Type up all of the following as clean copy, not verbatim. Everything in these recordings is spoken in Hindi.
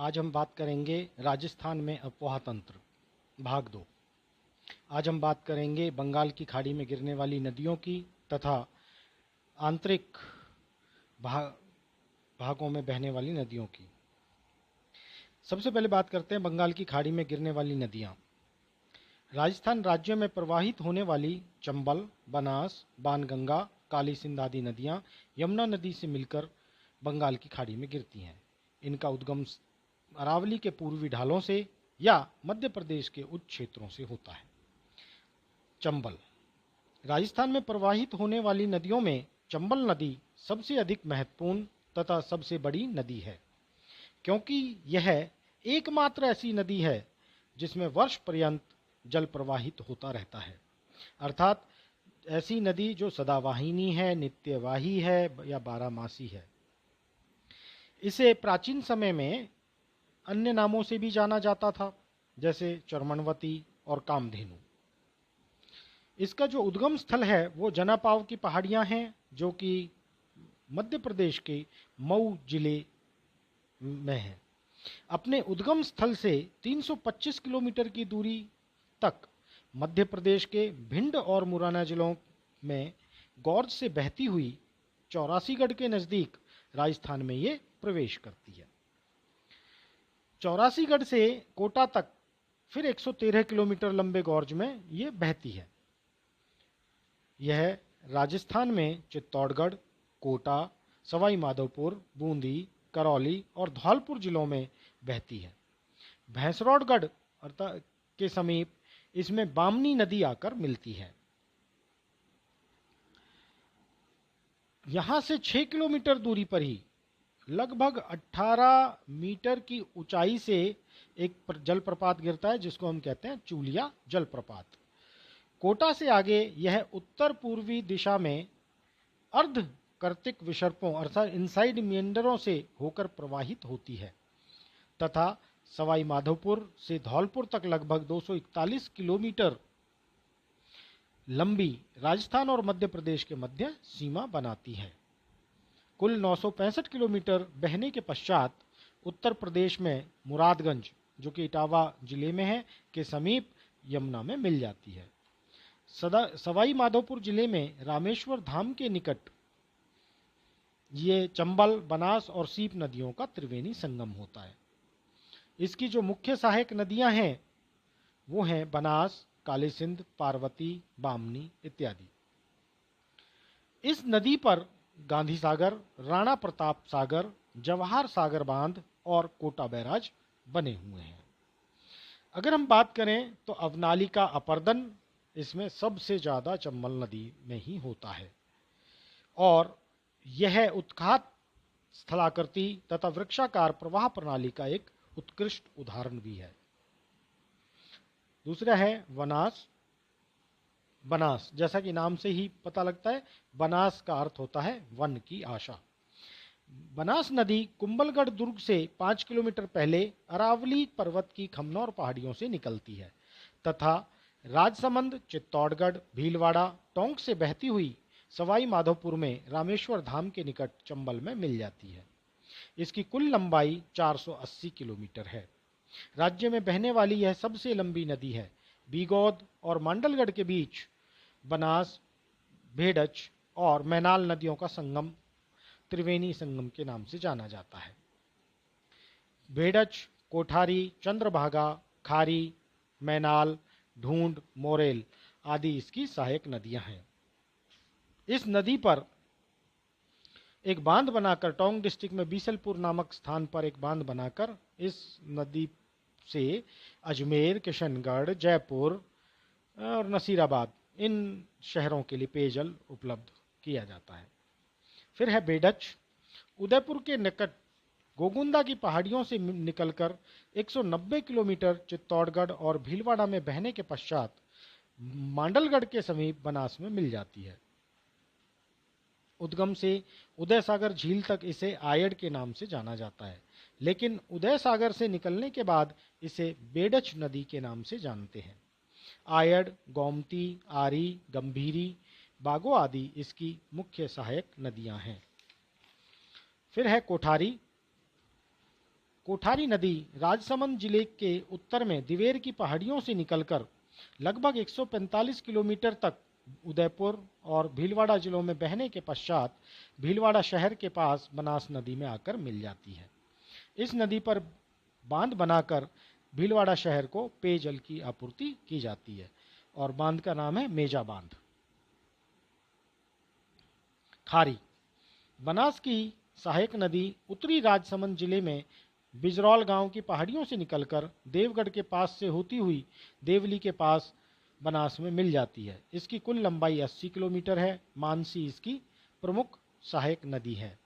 आज हम बात करेंगे राजस्थान में अफवाह तंत्र भाग 2। आज हम बात करेंगे बंगाल की खाड़ी में गिरने वाली नदियों की तथा आंतरिक भागों में बहने वाली नदियों की। सबसे पहले बात करते हैं बंगाल की खाड़ी में गिरने वाली नदियाँ। राजस्थान राज्य में प्रवाहित होने वाली चंबल, बनास, बाणगंगा, काली सिंध आदि नदियाँ यमुना नदी से मिलकर बंगाल की खाड़ी में गिरती हैं। इनका उद्गम अरावली के पूर्वी ढालों से या मध्य प्रदेश के उच्च क्षेत्रों से होता है। चंबल। राजस्थान में प्रवाहित होने वाली नदियों में चंबल नदी सबसे अधिक महत्वपूर्ण तथा सबसे बड़ी नदी है, क्योंकि यह एकमात्र ऐसी नदी है जिसमें वर्ष पर्यंत जल प्रवाहित होता रहता है, अर्थात ऐसी नदी जो सदावाहिनी है, नित्यवाही है या बारहमासी है। इसे प्राचीन समय में अन्य नामों से भी जाना जाता था, जैसे चर्मणवती और कामधेनु। इसका जो उद्गम स्थल है वो जनापाव की पहाड़ियां हैं, जो कि मध्य प्रदेश के मऊ जिले में है। अपने उद्गम स्थल से 325 किलोमीटर की दूरी तक मध्य प्रदेश के भिंड और मुरैना जिलों में गौर्ज से बहती हुई चौरासीगढ़ के नज़दीक राजस्थान में ये प्रवेश करती है। चौरासीगढ़ से कोटा तक फिर 113 किलोमीटर लंबे गौर्ज में ये बहती है। यह राजस्थान में चित्तौड़गढ़, कोटा, सवाई माधोपुर, बूंदी, करौली और धौलपुर जिलों में बहती है। भैंसरौड़गढ़ अर्थात के समीप इसमें बामनी नदी आकर मिलती है। यहां से 6 किलोमीटर दूरी पर ही लगभग 18 मीटर की ऊंचाई से एक जलप्रपात गिरता है, जिसको हम कहते हैं चूलिया जलप्रपात। कोटा से आगे यह उत्तर पूर्वी दिशा में अर्ध कर्तिक विसर्पों अर्थात इनसाइड मिएंडरों से होकर प्रवाहित होती है तथा सवाई माधोपुर से धौलपुर तक लगभग 241 किलोमीटर लंबी राजस्थान और मध्य प्रदेश के मध्य सीमा बनाती है। कुल 965 किलोमीटर बहने के पश्चात उत्तर प्रदेश में मुरादगंज, जो कि इटावा जिले में है, के समीप यमुना में मिल जाती है। सवाई माधोपुर जिले में रामेश्वर धाम के निकट ये चंबल, बनास और सीप नदियों का त्रिवेणी संगम होता है। इसकी जो मुख्य सहायक नदियां हैं वो हैं बनास, काली सिंध, पार्वती, बामनी इत्यादि। इस नदी पर गांधी सागर, राणा प्रताप सागर, जवाहर सागर बांध और कोटा बैराज बने हुए हैं। अगर हम बात करें तो अवनालिका अपर्दन इसमें सबसे ज़्यादा चंबल नदी में ही होता है और यह उत्खात स्थलाकृति तथा वृक्षाकार प्रवाह प्रणाली का एक उत्कृष्ट उदाहरण भी है। दूसरा है वनास। बनास, जैसा कि नाम से ही पता लगता है, बनास का अर्थ होता है वन की आशा। बनास नदी कुंभलगढ़ दुर्ग से 5 किलोमीटर पहले अरावली पर्वत की खमनौर पहाड़ियों से निकलती है तथा राजसमंद, चित्तौड़गढ़, भीलवाड़ा, टोंक से बहती हुई सवाई माधोपुर में रामेश्वर धाम के निकट चंबल में मिल जाती है। इसकी कुल लंबाई 480 किलोमीटर है। राज्य में बहने वाली यह सबसे लंबी नदी है। बीगौद और मांडलगढ़ के बीच बनास, भेड़च और मैनाल नदियों का संगम त्रिवेणी संगम के नाम से जाना जाता है। भेड़च, कोठारी, चंद्रभागा, खारी, मैनाल, ढूंढ, मोरेल आदि इसकी सहायक नदियां हैं। इस नदी पर एक बांध बनाकर टोंक डिस्ट्रिक्ट में बीसलपुर नामक स्थान पर एक बांध बनाकर इस नदी से अजमेर, किशनगढ़, जयपुर और नसीराबाद इन शहरों के लिए पेयजल उपलब्ध किया जाता है। फिर है बेडच। उदयपुर के निकट गोगुंदा की पहाड़ियों से निकलकर 190 किलोमीटर चित्तौड़गढ़ और भीलवाड़ा में बहने के पश्चात मांडलगढ़ के समीप बनास में मिल जाती है। उद्गम से उदय सागर झील तक इसे आयड़ के नाम से जाना जाता है, लेकिन उदय सागर से निकलने के बाद इसे बेडच नदी के नाम से जानते हैं। आयड़, गोमती, आरी, गंभीरी, बागो आदि इसकी मुख्य सहायक नदियां हैं। फिर है कोठारी। कोठारी नदी राजसमंद जिले के उत्तर में दिवेर की पहाड़ियों से निकलकर लगभग 145 किलोमीटर तक उदयपुर और भीलवाड़ा जिलों में बहने के पश्चात भीलवाड़ा शहर के पास बनास नदी में आकर मिल जाती है। इस नदी पर बांध बनाकर भीलवाड़ा शहर को पेयजल की आपूर्ति की जाती है और बांध का नाम है मेजा बांध। खारी बनास की सहायक नदी उत्तरी राजसमंद जिले में बिजरौल गांव की पहाड़ियों से निकलकर देवगढ़ के पास से होती हुई देवली के पास बनास में मिल जाती है। इसकी कुल लंबाई 80 किलोमीटर है। मानसी इसकी प्रमुख सहायक नदी है।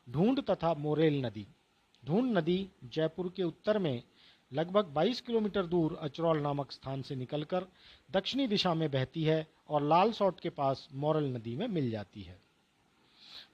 ढूंढ तथा मोरेल नदी ढूंढ नदी जयपुर के उत्तर में लगभग 22 किलोमीटर दूर अचरौल नामक स्थान से निकलकर दक्षिणी दिशा में बहती है और लाल सॉट के पास मोरल नदी में मिल जाती है।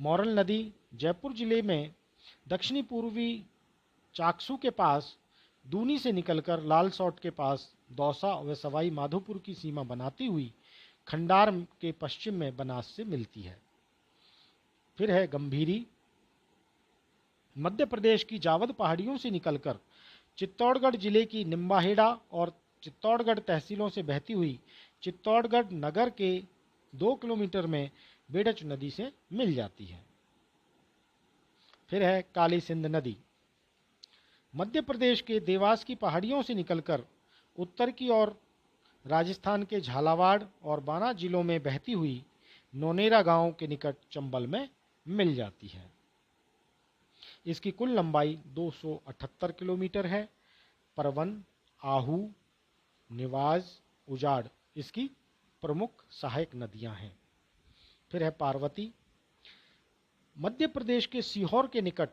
मोरल नदी जयपुर जिले में दक्षिणी पूर्वी चाकसू के पास दूनी से निकलकर लाल सॉट के पास दौसा व सवाई माधोपुर की सीमा बनाती हुई खंडार के पश्चिम में बनास से मिलती है। फिर है गंभीरी मध्य प्रदेश की जावद पहाड़ियों से निकलकर चित्तौड़गढ़ जिले की निम्बाहेड़ा और चित्तौड़गढ़ तहसीलों से बहती हुई चित्तौड़गढ़ नगर के 2 किलोमीटर में बेड़च नदी से मिल जाती है। फिर है काली सिंध नदी मध्य प्रदेश के देवास की पहाड़ियों से निकलकर उत्तर की ओर राजस्थान के झालावाड़ और बाना जिलों में बहती हुई नोनेरा गांव के निकट चंबल में मिल जाती है। इसकी कुल लंबाई 278 किलोमीटर है। परवन, आहू, निवाज, उजाड़ इसकी प्रमुख सहायक नदियां हैं। फिर है पार्वती मध्य प्रदेश के सीहोर के निकट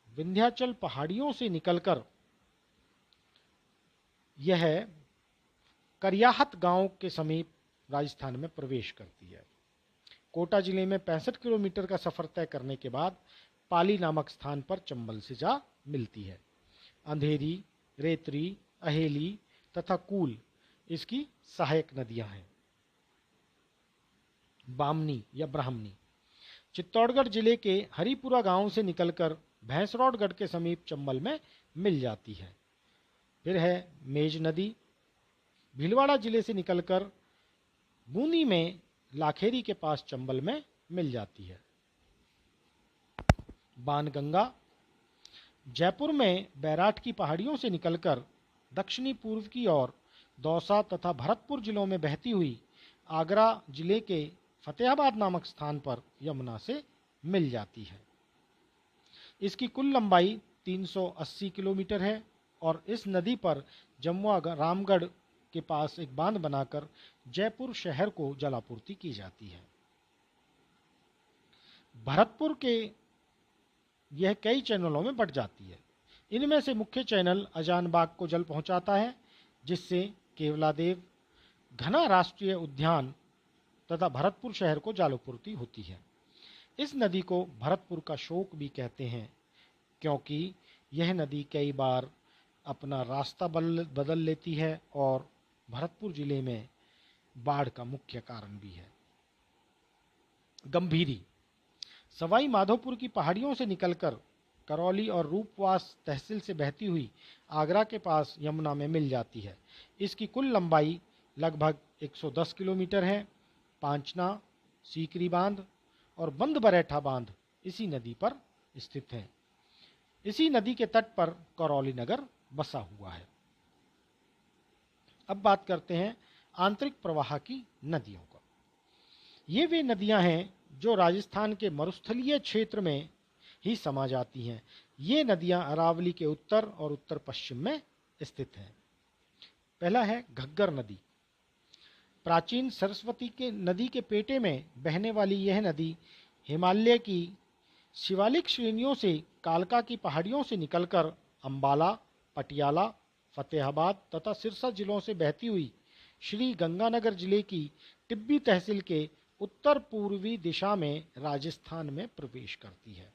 विंध्याचल पहाड़ियों से निकलकर यह करियाहत गांव के समीप राजस्थान में प्रवेश करती है। कोटा जिले में 65 किलोमीटर का सफर तय करने के बाद पाली नामक स्थान पर चंबल से जा मिलती है। अंधेरी, रेतरी, अहेली तथा कूल इसकी सहायक नदियां हैं। बामनी या ब्राह्मणी चित्तौड़गढ़ जिले के हरिपुरा गांव से निकलकर भैंसरौड़गढ़ के समीप चंबल में मिल जाती है। फिर है मेज नदी भीलवाड़ा जिले से निकलकर बूंदी में लाखेरी के पास चंबल में मिल जाती है। बाणगंगा जयपुर में बैराठ की पहाड़ियों से निकलकर दक्षिणी पूर्व की ओर दौसा तथा भरतपुर जिलों में बहती हुई आगरा जिले के फतेहाबाद नामक स्थान पर यमुना से मिल जाती है। इसकी कुल लंबाई 380 किलोमीटर है और इस नदी पर जमुआ रामगढ़ के पास एक बांध बनाकर जयपुर शहर को जलापूर्ति की जाती है। भरतपुर के यह कई चैनलों में बट जाती है। इनमें से मुख्य चैनल अजानबाग को जल पहुंचाता है, जिससे केवलादेव, घना राष्ट्रीय उद्यान तथा भरतपुर शहर को जलापूर्ति होती है। इस नदी को भरतपुर का शोक भी कहते हैं, क्योंकि यह नदी कई बार अपना रास्ता बदल लेती है और भरतपुर जिले में बाढ़ का मुख्य कारण भी है। गंभीरी सवाई माधोपुर की पहाड़ियों से निकलकर करौली और रूपवास तहसील से बहती हुई आगरा के पास यमुना में मिल जाती है। इसकी कुल लंबाई लगभग 110 किलोमीटर है। पांचना, सीकरी बांध और बंद बरैठा बांध इसी नदी पर स्थित है। इसी नदी के तट पर करौली नगर बसा हुआ है। अब बात करते हैं आंतरिक प्रवाह की नदियों का। ये वे नदियां हैं जो राजस्थान के मरुस्थलीय क्षेत्र में ही समा जाती हैं। ये नदियां अरावली के उत्तर और उत्तर पश्चिम में स्थित हैं। पहला है घग्गर नदी। प्राचीन सरस्वती के नदी के पेटे में बहने वाली यह नदी हिमालय की शिवालिक श्रेणियों से कालका की पहाड़ियों से निकलकर अंबाला, पटियाला, फतेहाबाद तथा सिरसा जिलों से बहती हुई श्री गंगानगर जिले की टिब्बी तहसील के उत्तर पूर्वी दिशा में राजस्थान में प्रवेश करती है।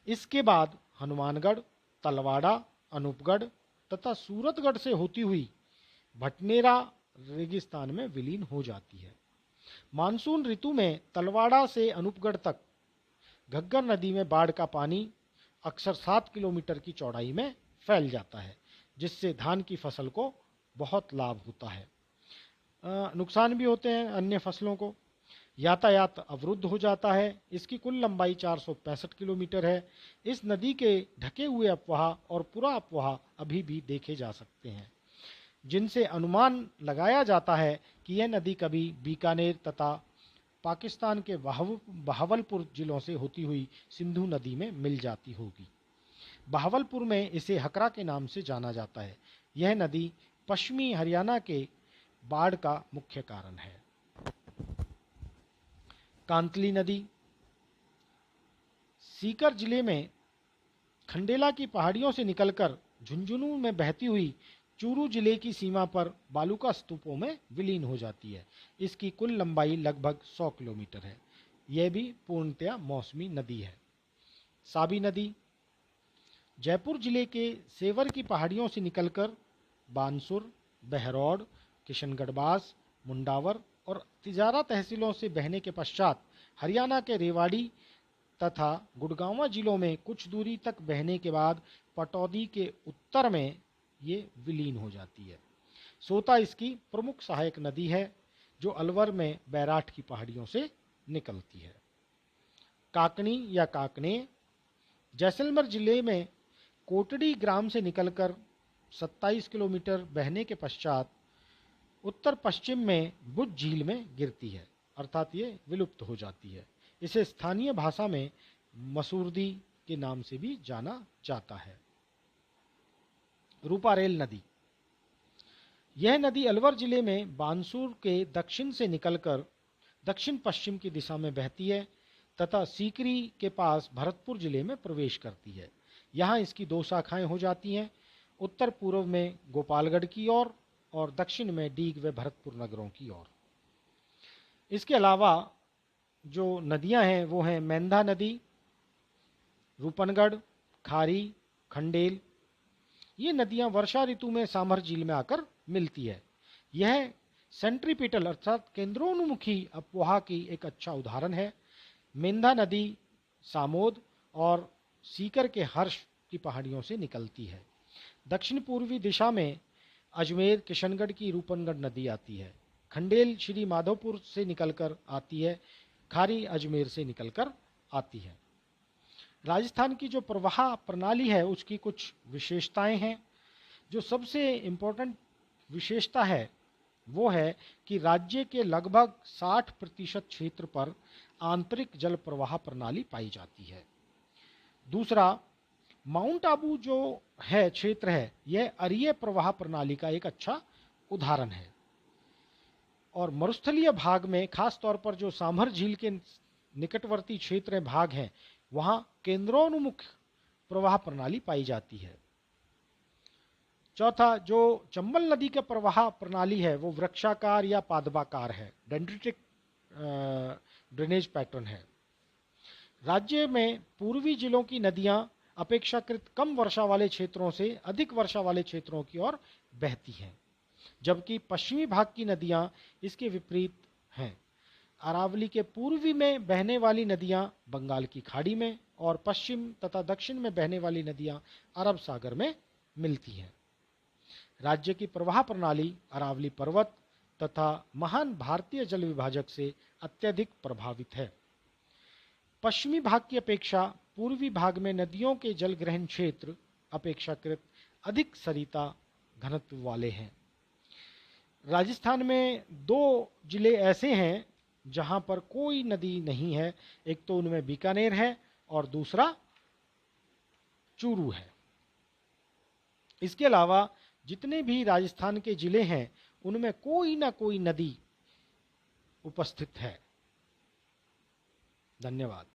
इसके बाद हनुमानगढ़, तलवाड़ा, अनूपगढ़ तथा सूरतगढ़ से होती हुई भटनेरा रेगिस्तान में विलीन हो जाती है। मानसून ऋतु में तलवाड़ा से अनूपगढ़ तक घग्गर नदी में बाढ़ का पानी अक्सर 7 किलोमीटर की चौड़ाई में फैल जाता है, जिससे धान की फसल को बहुत लाभ होता है। नुकसान भी होते हैं अन्य फसलों को। यातायात अवरुद्ध हो जाता है। इसकी कुल लंबाई 465 किलोमीटर है। इस नदी के ढके हुए अफवाह और पूरा अफवाह अभी भी देखे जा सकते हैं, जिनसे अनुमान लगाया जाता है कि यह नदी कभी बीकानेर तथा पाकिस्तान के बहावलपुर जिलों से होती हुई सिंधु नदी में मिल जाती होगी। बहावलपुर में इसे हकरा के नाम से जाना जाता है। यह नदी पश्चिमी हरियाणा के बाढ़ का मुख्य कारण है। कांतली नदी सीकर जिले में खंडेला की पहाड़ियों से निकलकर झुंझुनू में बहती हुई चूरू जिले की सीमा पर बालूका स्तूपों में विलीन हो जाती है। इसकी कुल लंबाई लगभग 100 किलोमीटर है। यह भी पूर्णतया मौसमी नदी है। साबी नदी जयपुर जिले के सेवर की पहाड़ियों से निकलकर बानसूर, बहरौड, किशनगढ़बास, मुंडावर और तिजारा तहसीलों से बहने के पश्चात हरियाणा के रेवाड़ी तथा गुड़गांव जिलों में कुछ दूरी तक बहने के बाद पटौदी के उत्तर में ये विलीन हो जाती है। सोता इसकी प्रमुख सहायक नदी है, जो अलवर में बैराठ की पहाड़ियों से निकलती है। काकनी या काकने जैसलमेर जिले में कोटड़ी ग्राम से निकलकर 27 किलोमीटर बहने के पश्चात उत्तर पश्चिम में बुझ झील में गिरती है, अर्थात ये विलुप्त हो जाती है। इसे स्थानीय भाषा में मसूरदी के नाम से भी जाना जाता है। रूपारेल नदी यह नदी अलवर जिले में बानसूर के दक्षिण से निकलकर दक्षिण पश्चिम की दिशा में बहती है तथा सीकरी के पास भरतपुर जिले में प्रवेश करती है। यहाँ इसकी 2 शाखाएं हो जाती हैं, उत्तर पूर्व में गोपालगढ़ की ओर और दक्षिण में डीग व भरतपुर नगरों की ओर। इसके अलावा जो नदियां हैं वो हैं मेंधा नदी, रूपनगढ़, खारी, खंडेल। ये नदियां वर्षा ऋतु में सामर झील में आकर मिलती है। यह सेंट्रीपिटल अर्थात केंद्रोन्मुखी अफवाह की एक अच्छा उदाहरण है। मेंधा नदी सामोद और सीकर के हर्ष की पहाड़ियों से निकलती है। दक्षिण पूर्वी दिशा में अजमेर किशनगढ़ की रूपनगढ़ नदी आती है। खंडेल श्री माधोपुर से निकलकर आती है। खारी अजमेर से निकलकर आती है। राजस्थान की जो प्रवाह प्रणाली है उसकी कुछ विशेषताएं हैं। जो सबसे इम्पोर्टेंट विशेषता है वो है कि राज्य के लगभग 60% क्षेत्र पर आंतरिक जल प्रवाह प्रणाली पाई जाती है। दूसरा, माउंट आबू जो है क्षेत्र है यह अरीय प्रवाह प्रणाली का एक अच्छा उदाहरण है। और मरुस्थलीय भाग में खास तौर पर जो सामर झील के निकटवर्ती क्षेत्र भाग हैं वहां केंद्रोन्मुख प्रवाह प्रणाली पाई जाती है। चौथा, जो चंबल नदी का प्रवाह प्रणाली है वो वृक्षाकार या पादपाकार है, डेंड्रिटिक ड्रेनेज पैटर्न है। राज्य में पूर्वी जिलों की नदियां अपेक्षाकृत कम वर्षा वाले क्षेत्रों से अधिक वर्षा वाले क्षेत्रों की ओर बहती हैं, जबकि पश्चिमी भाग की नदियां इसके विपरीत हैं। अरावली के पूर्वी में बहने वाली नदियां बंगाल की खाड़ी में और पश्चिम तथा दक्षिण में बहने वाली नदियां अरब सागर में मिलती हैं। राज्य की प्रवाह प्रणाली अरावली पर्वत तथा महान भारतीय जल विभाजक से अत्यधिक प्रभावित है। पश्चिमी भाग की अपेक्षा पूर्वी भाग में नदियों के जल ग्रहण क्षेत्र अपेक्षाकृत अधिक सरिता घनत्व वाले हैं। राजस्थान में 2 जिले ऐसे हैं जहां पर कोई नदी नहीं है। एक तो उनमें बीकानेर है और दूसरा चूरू है। इसके अलावा जितने भी राजस्थान के जिले हैं उनमें कोई ना कोई नदी उपस्थित है। धन्यवाद।